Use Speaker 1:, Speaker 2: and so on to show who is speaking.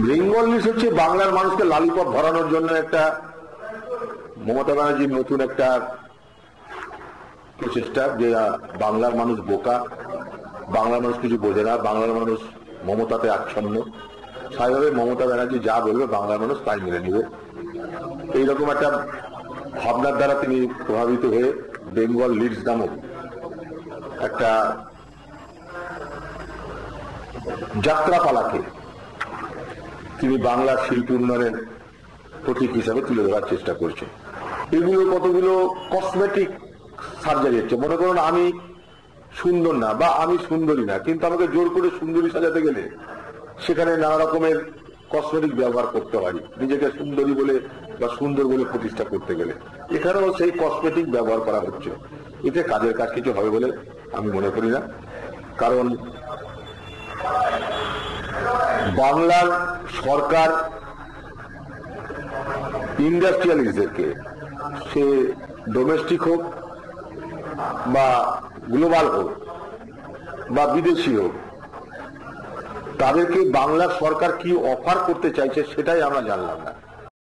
Speaker 1: Bengal news হচ্ছে বাংলার মানুষকে লালিপপ ভরানোর জন্য একটা মমতা ব্যানার্জির নতুন একটা প্রচেষ্টা, যে বাংলার মানুষ বোকা, বাংলার মানুষ কিছু বোঝে না, বাংলার মানুষ মমতাতে আচ্ছন্ন। স্বাভাবিকভাবে মমতা ব্যানার্জি যা বলবে বাংলার মানুষ তাই মেনে নিবে, এইরকম একটা ভাবনার দ্বারা তিনি প্রভাবিত হয়ে বেঙ্গল লিডস নামক একটা যাত্রাপালাকে তিনি বাংলার শিল্প উন্নয়নের প্রতীক হিসাবে তুলে ধরার চেষ্টা করছেন। এগুলো কতগুলো কসমেটিক সার্জারি হচ্ছে। মনে করুন আমি সুন্দর না বা আমি সুন্দরী না, কিন্তু আমাকে জোর করে সুন্দরী সাজাতে গেলে সেখানে নানা রকমের কসমেটিক ব্যবহার করতে পারি নিজেকে সুন্দরী বলে বা সুন্দর বলে প্রতিষ্ঠা করতে গেলে। এখানেও সেই কসমেটিক ব্যবহার করা হচ্ছে। এতে কাজের কাজ কিছু হবে বলে আমি মনে করি না। কারণ বাংলার সরকার ইন্ডাস্ট্রিয়ালিস্টদেরকে, সে ডোমেস্টিক হোক বা গ্লোবাল হোক বা বিদেশি হোক, তাদেরকে বাংলার সরকার কি অফার করতে চাইছে সেটাই আমরা জানলাম না।